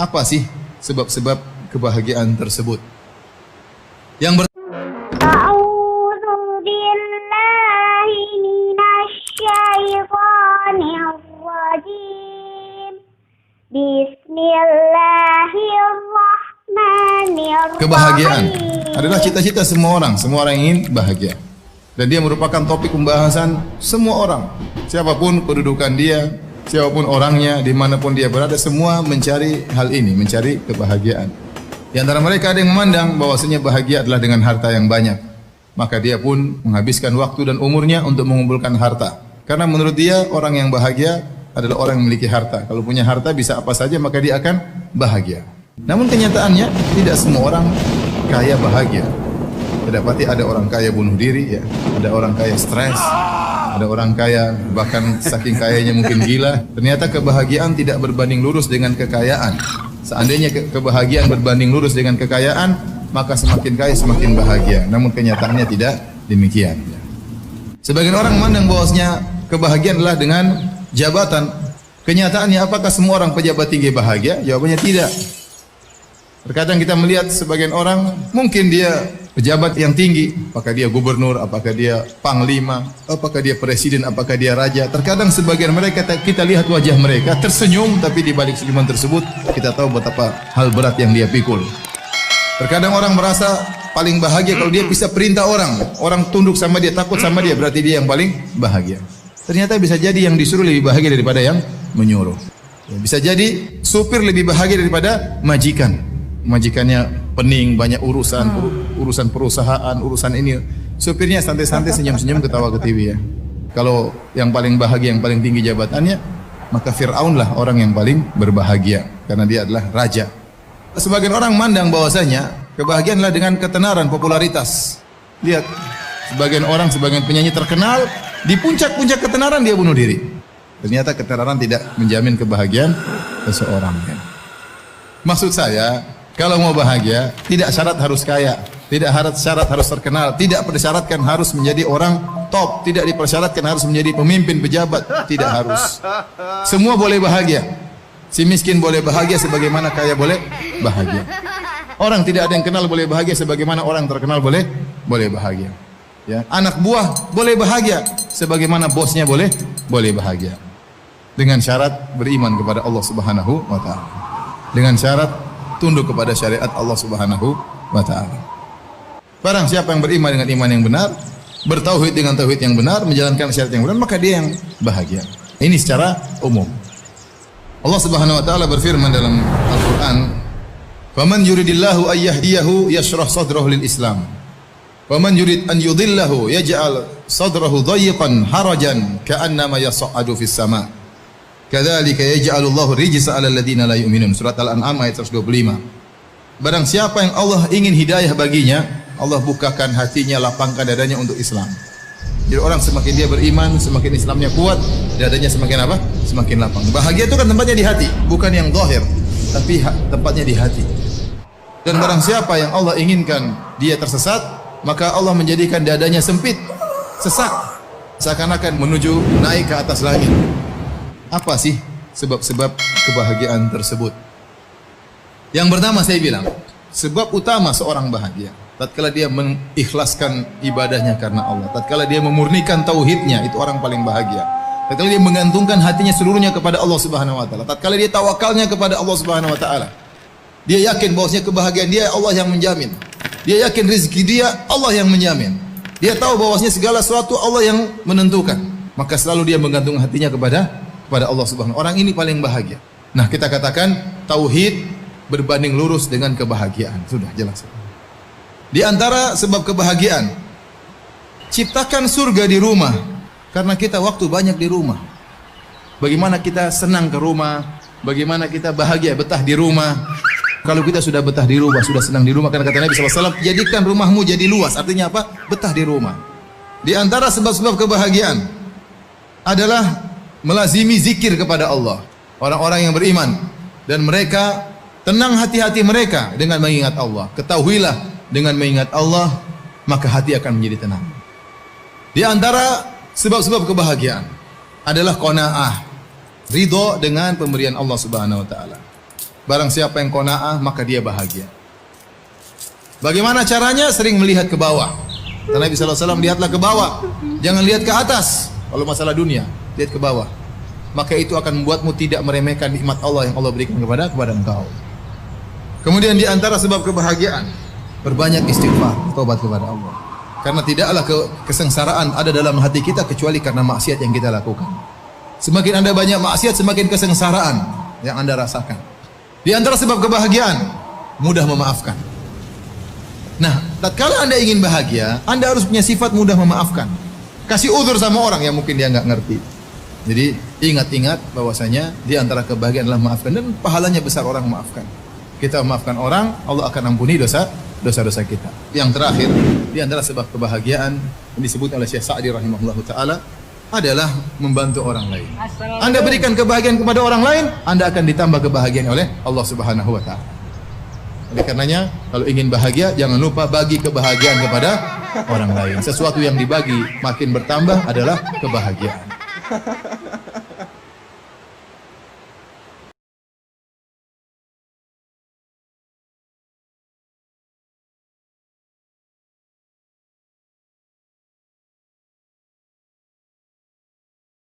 Apa sih sebab-sebab kebahagiaan tersebut? Yang A'udzu billahi minasyaitonir rajim. Bismillahirrahmanirrahim. kebahagiaan adalah cita-cita semua orang. Semua orang ingin bahagia. Dan dia merupakan topik pembahasan semua orang. Siapapun kedudukan dia, siapapun orangnya, dimanapun dia berada, semua mencari hal ini, mencari kebahagiaan. Di antara mereka ada yang memandang bahwasanya bahagia adalah dengan harta yang banyak. Maka dia pun menghabiskan waktu dan umurnya untuk mengumpulkan harta. Karena menurut dia orang yang bahagia adalah orang yang memiliki harta. Kalau punya harta bisa apa saja maka dia akan bahagia. Namun kenyataannya tidak semua orang kaya bahagia. Dapati ada orang kaya bunuh diri, ya. Ada orang kaya stres, ada orang kaya bahkan saking kayanya mungkin gila. Ternyata kebahagiaan tidak berbanding lurus dengan kekayaan. Seandainya kebahagiaan berbanding lurus dengan kekayaan, maka semakin kaya semakin bahagia. Namun kenyataannya tidak demikian. Sebagian orang memandang bahwasanya kebahagiaan adalah dengan jabatan. Kenyataannya apakah semua orang pejabat tinggi bahagia? Jawabannya tidak. Terkadang kita melihat sebagian orang mungkin dia pejabat yang tinggi, apakah dia gubernur, apakah dia panglima, apakah dia presiden, apakah dia raja. Terkadang sebagian mereka kita lihat wajah mereka tersenyum, tapi di balik senyuman tersebut kita tahu betapa hal berat yang dia pikul. Terkadang orang merasa paling bahagia kalau dia bisa perintah orang tunduk sama dia, takut sama dia, berarti dia yang paling bahagia. Ternyata bisa jadi yang disuruh lebih bahagia daripada yang menyuruh. Bisa jadi supir lebih bahagia daripada majikan. Majikannya pening, banyak urusan perusahaan, urusan ini. Supirnya santai-santai, senyum-senyum, ketawa ke TV, ya. Kalau yang paling bahagia, yang paling tinggi jabatannya, maka Fir'aun lah orang yang paling berbahagia karena dia adalah raja. Sebagian orang mandang bahwasanya kebahagiaan adalah dengan ketenaran, popularitas. Lihat, sebagian orang, sebagian penyanyi terkenal, di puncak-puncak ketenaran dia bunuh diri. Ternyata ketenaran tidak menjamin kebahagiaan seseorang, ya. Maksud saya, kalau mau bahagia, tidak syarat harus kaya, tidak syarat harus terkenal, tidak persyaratkan harus menjadi orang top, tidak dipersyaratkan harus menjadi pemimpin pejabat, tidak harus. Semua boleh bahagia. Si miskin boleh bahagia sebagaimana kaya boleh bahagia. Orang tidak ada yang kenal boleh bahagia sebagaimana orang terkenal boleh bahagia. Ya, anak buah boleh bahagia sebagaimana bosnya boleh bahagia. Dengan syarat beriman kepada Allah Subhanahu wa taala. Dengan syarat tunduk kepada syariat Allah Subhanahu wa taala. Barang siapa yang beriman dengan iman yang benar, bertauhid dengan tauhid yang benar, menjalankan syariat yang benar, maka dia yang bahagia. Ini secara umum. Allah Subhanahu wa taala berfirman dalam Al-Qur'an, "Faman yuridillahu ay yahdiyahu yashrah sadrahu lil Islam. Waman yurid an yudhillahu yaj'al sadrahu dhayiqan harajan ka'annama yas'adu fis sama'. Kadzalika yaj'alullahu rijsa 'alal ladzina la yu'minun." Surat Al-An'am ayat 125. Barang siapa yang Allah ingin hidayah baginya, Allah bukakan hatinya, lapangkan dadanya untuk Islam. Jadi orang semakin dia beriman, semakin Islamnya kuat, dadanya semakin apa? Semakin lapang. Bahagia itu kan tempatnya di hati, bukan yang zahir, tapi tempatnya di hati. Dan barang siapa yang Allah inginkan dia tersesat, maka Allah menjadikan dadanya sempit, sesak, seakan-akan menuju naik ke atas langit. Apa sih sebab-sebab kebahagiaan tersebut? Yang pertama saya bilang, sebab utama seorang bahagia tatkala dia mengikhlaskan ibadahnya karena Allah, tatkala dia memurnikan tauhidnya, itu orang paling bahagia. Tatkala dia menggantungkan hatinya seluruhnya kepada Allah Subhanahu wa taala, tatkala dia tawakalnya kepada Allah Subhanahu wa taala. Dia yakin bahwasanya kebahagiaan dia Allah yang menjamin. Dia yakin rezeki dia Allah yang menjamin. Dia tahu bahwasanya segala sesuatu Allah yang menentukan. Maka selalu dia menggantung hatinya kepada Allah Subhanahu. Orang ini paling bahagia. Nah, kita katakan tauhid berbanding lurus dengan kebahagiaan. Sudah jelas. Di antara sebab kebahagiaan, ciptakan surga di rumah. Karena kita waktu banyak di rumah. Bagaimana kita senang ke rumah, bagaimana kita bahagia betah di rumah. Kalau kita sudah betah di rumah, sudah senang di rumah, karena kata Nabi SAW, jadikan rumahmu jadi luas. Artinya apa? Betah di rumah. Di antara sebab-sebab kebahagiaan adalah melazimi zikir kepada Allah. Orang-orang yang beriman dan mereka tenang hati-hati mereka dengan mengingat Allah. Ketahuilah, dengan mengingat Allah maka hati akan menjadi tenang. Di antara sebab-sebab kebahagiaan adalah qanaah, ridho dengan pemberian Allah Subhanahu wa taala. Barang siapa yang qanaah, maka dia bahagia. Bagaimana caranya? Sering melihat ke bawah. Karena Nabi SAW, lihatlah ke bawah. Jangan lihat ke atas. Kalau masalah dunia, lihat ke bawah. Maka itu akan membuatmu tidak meremehkan nikmat Allah yang Allah berikan kepada engkau. Kemudian di antara sebab kebahagiaan, berbanyak istighfar, taubat kepada Allah. Karena tidaklah kesengsaraan ada dalam hati kita kecuali karena maksiat yang kita lakukan. Semakin Anda banyak maksiat, semakin kesengsaraan yang Anda rasakan. Di antara sebab kebahagiaan, mudah memaafkan. Nah, tatkala Anda ingin bahagia, Anda harus punya sifat mudah memaafkan. Kasih uzur sama orang yang mungkin dia nggak ngerti. Jadi ingat-ingat bahwasanya di antara kebahagiaan adalah memaafkan, dan pahalanya besar orang memaafkan. Kita memaafkan orang, Allah akan ampuni dosa-dosa kita. Yang terakhir, di antara sebab kebahagiaan yang disebut oleh Syekh Sa'di rahimahullahu taala adalah membantu orang lain. Anda berikan kebahagiaan kepada orang lain, Anda akan ditambah kebahagiaan oleh Allah Subhanahu wa taala. Oleh karenanya, kalau ingin bahagia, jangan lupa bagi kebahagiaan kepada orang lain. Sesuatu yang dibagi makin bertambah adalah kebahagiaan.